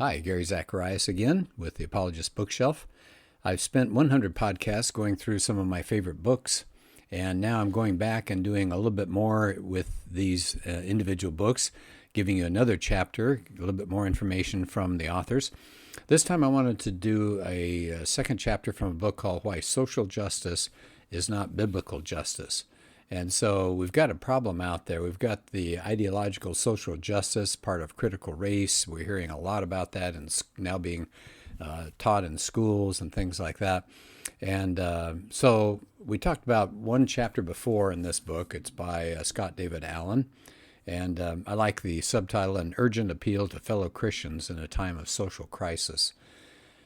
Hi, Gary Zacharias again with the Apologist Bookshelf. I've spent 100 podcasts going through some of my favorite books, and now I'm going back and doing a little bit more with these individual books, giving you another chapter, a little bit more information from the authors. This time I wanted to do a second chapter from a book called Why Social Justice is Not Biblical Justice. And so we've got a problem out there. We've got the ideological social justice part of critical race. We're hearing a lot about that and now being taught in schools and things like that. And so we talked about one chapter before in this book. It's by Scott David Allen. And I like the subtitle, An Urgent Appeal to Fellow Christians in a Time of Social Crisis.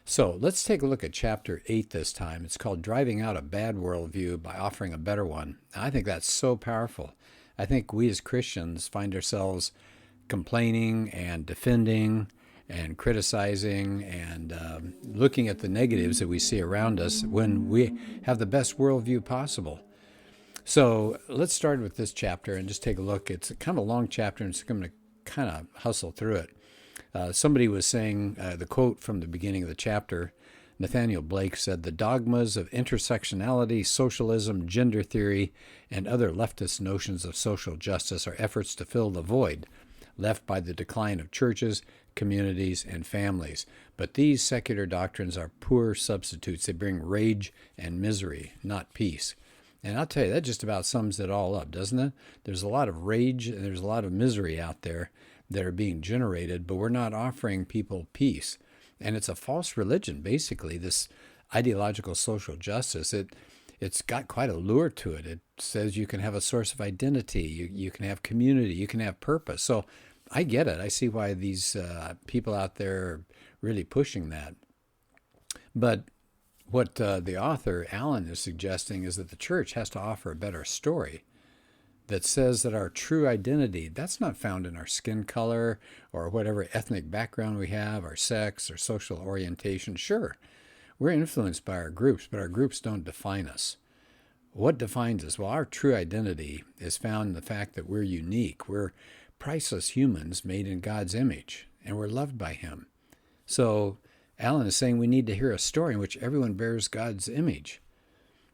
So let's take a look at chapter 8 this time. It's called Driving Out a Bad Worldview by Offering a Better One. I think that's so powerful. I think we as Christians find ourselves complaining and defending and criticizing and looking at the negatives that we see around us when we have the best worldview possible. So let's start with this chapter and just take a look. It's kind of a long chapter, and so I'm going to kind of hustle through it. Somebody was saying, the quote from the beginning of the chapter, Nathaniel Blake said, "The dogmas of intersectionality, socialism, gender theory, and other leftist notions of social justice are efforts to fill the void left by the decline of churches, communities, and families. But these secular doctrines are poor substitutes. They bring rage and misery, not peace." And I'll tell you, that just about sums it all up, doesn't it? There's a lot of rage and there's a lot of misery out there that are being generated, but we're not offering people peace. And it's a false religion, basically, this ideological social justice. It's got quite a lure to it. It says you can have a source of identity, you can have community, you can have purpose. So I get it. I see why these people out there are really pushing that. But what the author, Allen, is suggesting is that the church has to offer a better story that says that our true identity, that's not found in our skin color or whatever ethnic background we have, our sex or social orientation. Sure, we're influenced by our groups, but our groups don't define us. What defines us? Well, our true identity is found in the fact that we're unique. We're priceless humans made in God's image, and we're loved by Him. So Allen is saying we need to hear a story in which everyone bears God's image.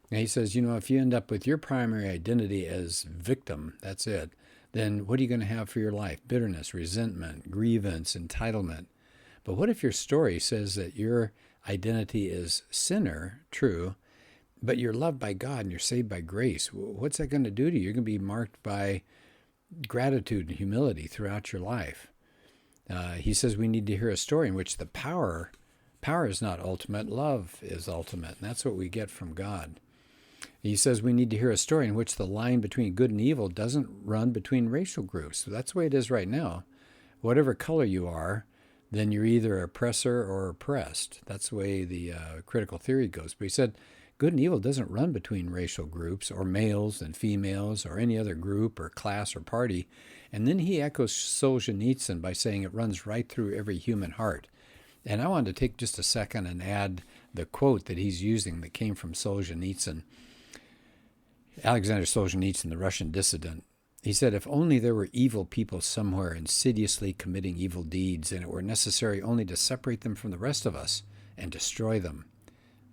And he says, if you end up with your primary identity as victim, that's it, then what are you going to have for your life? Bitterness, resentment, grievance, entitlement. But what if your story says that your identity is sinner, true, but you're loved by God and you're saved by grace? What's that going to do to you? You're going to be marked by gratitude and humility throughout your life. He says we need to hear a story in which the power is not ultimate, love is ultimate, and that's what we get from God. He says we need to hear a story in which the line between good and evil doesn't run between racial groups. So that's the way it is right now. Whatever color you are, then you're either oppressor or oppressed. That's the way the critical theory goes. But he said good and evil doesn't run between racial groups or males and females or any other group or class or party. And then he echoes Solzhenitsyn by saying it runs right through every human heart. And I wanted to take just a second and add the quote that he's using that came from Solzhenitsyn. Alexander Solzhenitsyn, the Russian dissident, he said, "If only there were evil people somewhere insidiously committing evil deeds, and it were necessary only to separate them from the rest of us and destroy them."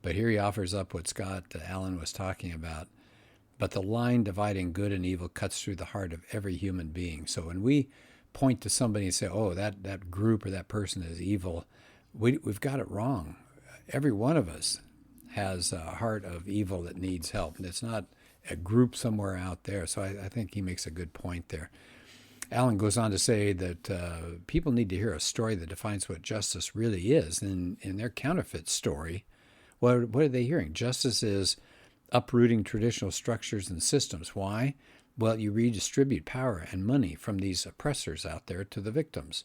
But here he offers up what Scott Allen was talking about. But the line dividing good and evil cuts through the heart of every human being. So when we point to somebody and say, oh, that group or that person is evil, we've got it wrong. Every one of us has a heart of evil that needs help. And it's not a group somewhere out there. So I think he makes a good point there. Allen goes on to say that people need to hear a story that defines what justice really is. And in their counterfeit story, what are they hearing? Justice is uprooting traditional structures and systems. Why? Well, you redistribute power and money from these oppressors out there to the victims.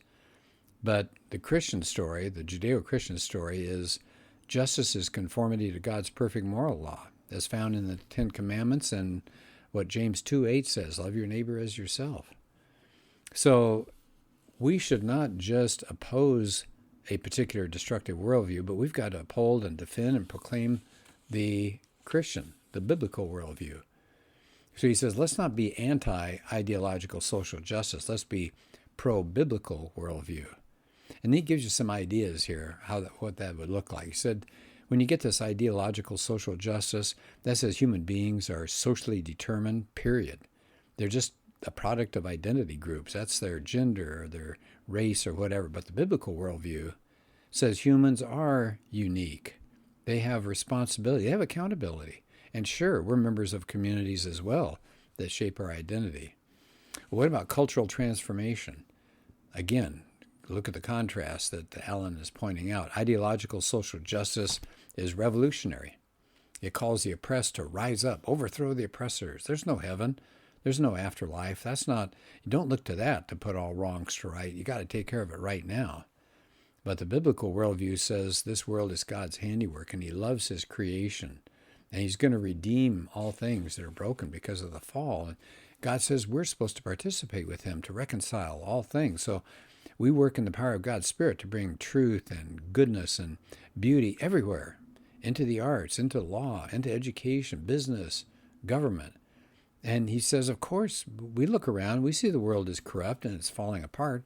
But the Christian story, the Judeo-Christian story, is justice is conformity to God's perfect moral law, as found in the Ten Commandments and what James 2:8 says, love your neighbor as yourself. So we should not just oppose a particular destructive worldview, but we've got to uphold and defend and proclaim the Christian, the biblical worldview. So he says, let's not be anti-ideological social justice. Let's be pro-biblical worldview. And he gives you some ideas here what that would look like. He said, when you get this ideological social justice, that says human beings are socially determined, period. They're just a product of identity groups. That's their gender or their race or whatever. But the biblical worldview says humans are unique. They have responsibility. They have accountability. And sure, we're members of communities as well that shape our identity. Well, what about cultural transformation? Again, look at the contrast that Alan is pointing out. Ideological social justice is revolutionary. It calls the oppressed to rise up, overthrow the oppressors. There's no heaven. There's no afterlife. That's not, you don't look to that to put all wrongs to right. You got to take care of it right now. But the biblical worldview says this world is God's handiwork, and he loves his creation. And he's going to redeem all things that are broken because of the fall. And God says we're supposed to participate with him to reconcile all things. So we work in the power of God's Spirit to bring truth and goodness and beauty everywhere, into the arts, into law, into education, business, government. And he says, of course, we look around, we see the world is corrupt and it's falling apart,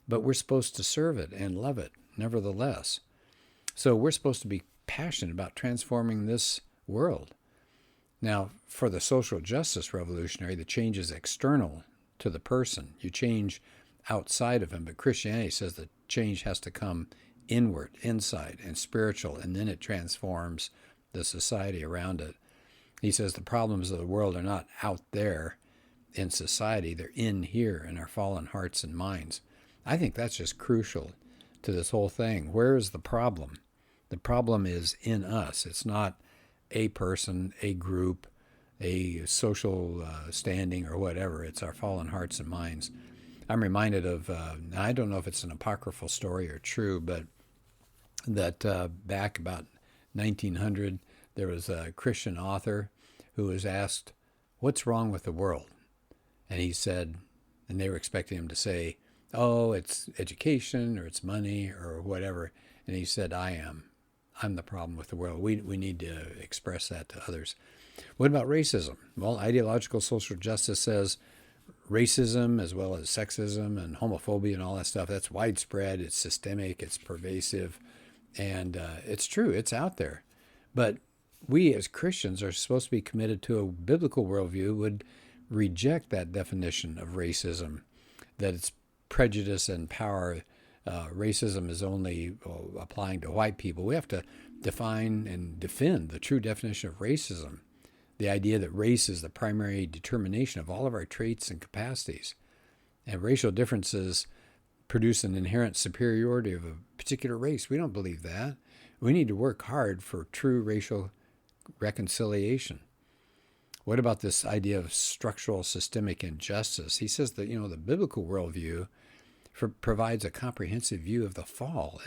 but we're supposed to serve it and love it, nevertheless. So we're supposed to be passionate about transforming this world. Now, for the social justice revolutionary, the change is external to the person. You change outside of him, but Christianity says the change has to come inward, inside, and spiritual, and then it transforms the society around it. He says the problems of the world are not out there in society, they're in here in our fallen hearts and minds. I think that's just crucial to this whole thing. Where is the problem? The problem is in us. It's not a person, a group, a social standing or whatever. It's our fallen hearts and minds. I'm reminded of, I don't know if it's an apocryphal story or true, but that back about 1900, there was a Christian author who was asked, what's wrong with the world? And he said, and they were expecting him to say, oh, it's education or it's money or whatever. And he said, I'm the problem with the world. We need to express that to others. What about racism? Well, ideological social justice says racism as well as sexism and homophobia and all that stuff, that's widespread, it's systemic, it's pervasive, and it's true, it's out there. But we as Christians are supposed to be committed to a biblical worldview, would reject that definition of racism, that it's prejudice and power. Racism is only applying to white people. We have to define and defend the true definition of racism, the idea that race is the primary determination of all of our traits and capacities. And racial differences produce an inherent superiority of a particular race. We don't believe that. We need to work hard for true racial reconciliation. What about this idea of structural systemic injustice? He says that, the biblical worldview provides a comprehensive view of the fall.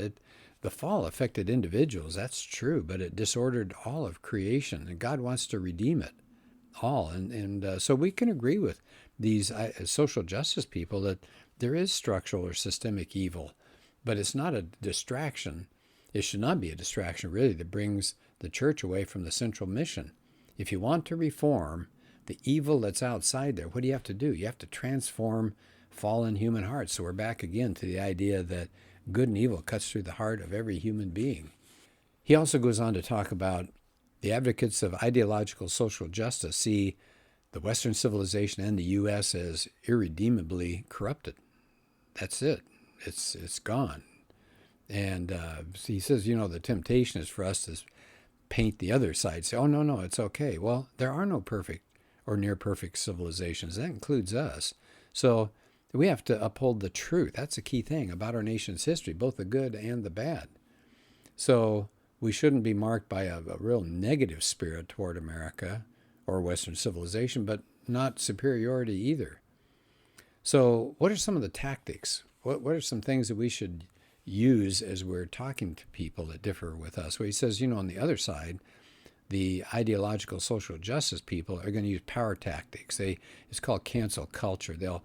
The fall affected individuals, that's true, but it disordered all of creation, and God wants to redeem it all. And so we can agree with these social justice people that there is structural or systemic evil, but it's not a distraction. It should not be a distraction, really, that brings the church away from the central mission. If you want to reform the evil that's outside there, what do you have to do? You have to transform fallen human hearts. So we're back again to the idea that good and evil cuts through the heart of every human being. He also goes on to talk about the advocates of ideological social justice see the Western civilization and the U.S. as irredeemably corrupted. That's it. It's gone. And he says, the temptation is for us to paint the other side, say, oh, no, it's okay. Well, there are no perfect or near perfect civilizations. That includes us. So we have to uphold the truth. That's a key thing about our nation's history, both the good and the bad. So we shouldn't be marked by a real negative spirit toward America or Western civilization, but not superiority either. So what are some of the tactics? What are some things that we should use as we're talking to people that differ with us? Well, he says, on the other side, the ideological social justice people are going to use power tactics. It's called cancel culture. They'll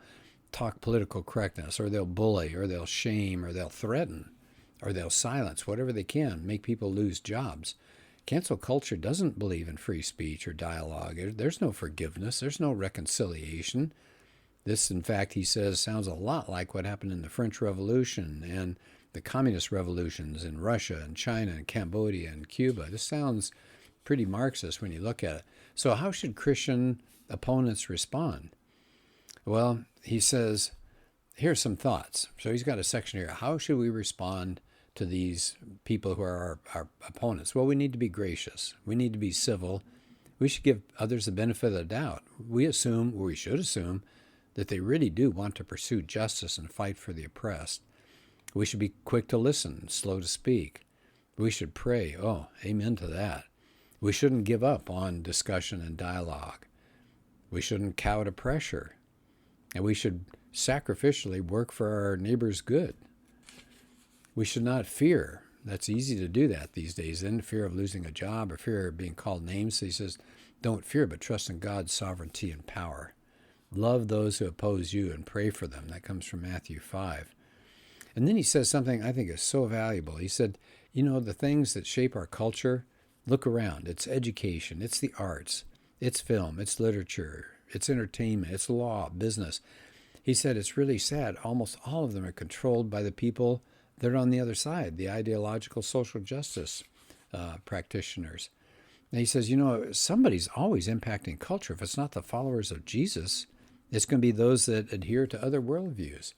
talk political correctness, or they'll bully, or they'll shame, or they'll threaten, or they'll silence, whatever they can, make people lose jobs. Cancel culture doesn't believe in free speech or dialogue. There's no forgiveness. There's no reconciliation. This, in fact, he says, sounds a lot like what happened in the French Revolution and the communist revolutions in Russia and China and Cambodia and Cuba. This sounds pretty Marxist when you look at it. So how should Christian opponents respond? Well, he says, here's some thoughts. So he's got a section here. How should we respond to these people who are our opponents? Well, we need to be gracious. We need to be civil. We should give others the benefit of the doubt. We should assume, that they really do want to pursue justice and fight for the oppressed. We should be quick to listen, slow to speak. We should pray. Oh, amen to that. We shouldn't give up on discussion and dialogue. We shouldn't cow to pressure. And we should sacrificially work for our neighbor's good. We should not fear. That's easy to do that these days. In fear of losing a job or fear of being called names. So he says, don't fear, but trust in God's sovereignty and power. Love those who oppose you and pray for them. That comes from Matthew 5. And then he says something I think is so valuable. He said, the things that shape our culture, look around. It's education. It's the arts. It's film. It's literature. It's entertainment. It's law, business. He said it's really sad. Almost all of them are controlled by the people that are on the other side, the ideological social justice practitioners. And he says, somebody's always impacting culture. If it's not the followers of Jesus, it's going to be those that adhere to other worldviews.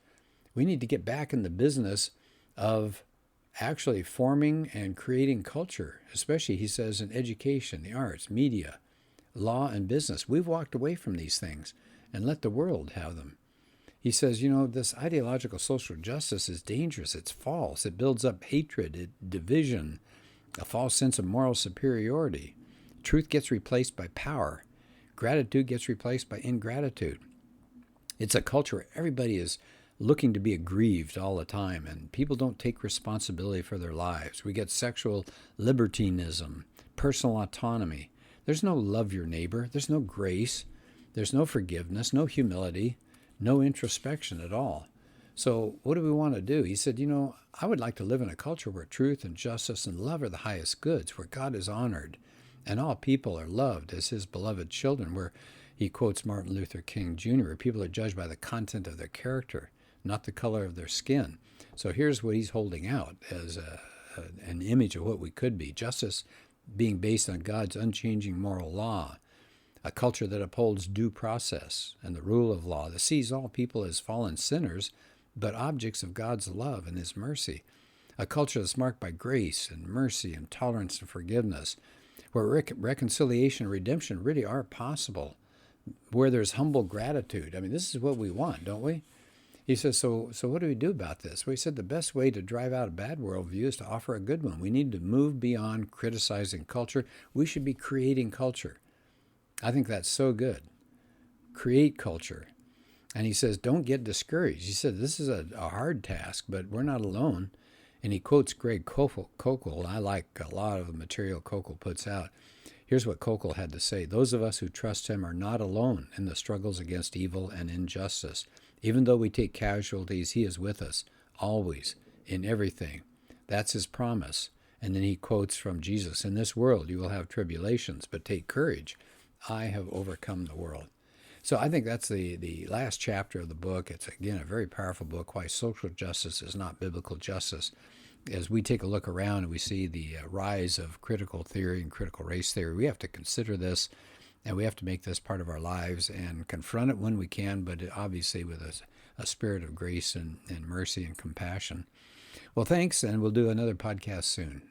We need to get back in the business of actually forming and creating culture, especially, he says, in education, the arts, media, law, and business. We've walked away from these things and let the world have them. He says, this ideological social justice is dangerous. It's false. It builds up hatred, division, a false sense of moral superiority. Truth gets replaced by power. Gratitude gets replaced by ingratitude. It's a culture where everybody is looking to be aggrieved all the time, and people don't take responsibility for their lives. We get sexual libertinism, personal autonomy. There's no love your neighbor. There's no grace. There's no forgiveness, no humility, no introspection at all. So what do we want to do? He said, I would like to live in a culture where truth and justice and love are the highest goods, where God is honored and all people are loved as his beloved children, where he quotes Martin Luther King Jr., where people are judged by the content of their character, not the color of their skin. So here's what he's holding out as an image of what we could be. Justice being based on God's unchanging moral law, a culture that upholds due process and the rule of law, that sees all people as fallen sinners, but objects of God's love and his mercy. A culture that's marked by grace and mercy and tolerance and forgiveness, where reconciliation and redemption really are possible, where there's humble gratitude. I mean, this is what we want, don't we? He says, so what do we do about this? Well, he said the best way to drive out a bad worldview is to offer a good one. We need to move beyond criticizing culture. We should be creating culture. I think that's so good. Create culture. And he says, don't get discouraged. He said, this is a hard task, but we're not alone. And he quotes Greg Koukl. I like a lot of the material Koukl puts out. Here's what Koukl had to say. Those of us who trust him are not alone in the struggles against evil and injustice. Even though we take casualties, he is with us, always, in everything. That's his promise. And then he quotes from Jesus, in this world you will have tribulations, but take courage. I have overcome the world. So I think that's the last chapter of the book. It's, again, a very powerful book, Why Social Justice is Not Biblical Justice. As we take a look around and we see the rise of critical theory and critical race theory, we have to consider this, and we have to make this part of our lives and confront it when we can, but obviously with a spirit of grace and mercy and compassion. Well, thanks, and we'll do another podcast soon.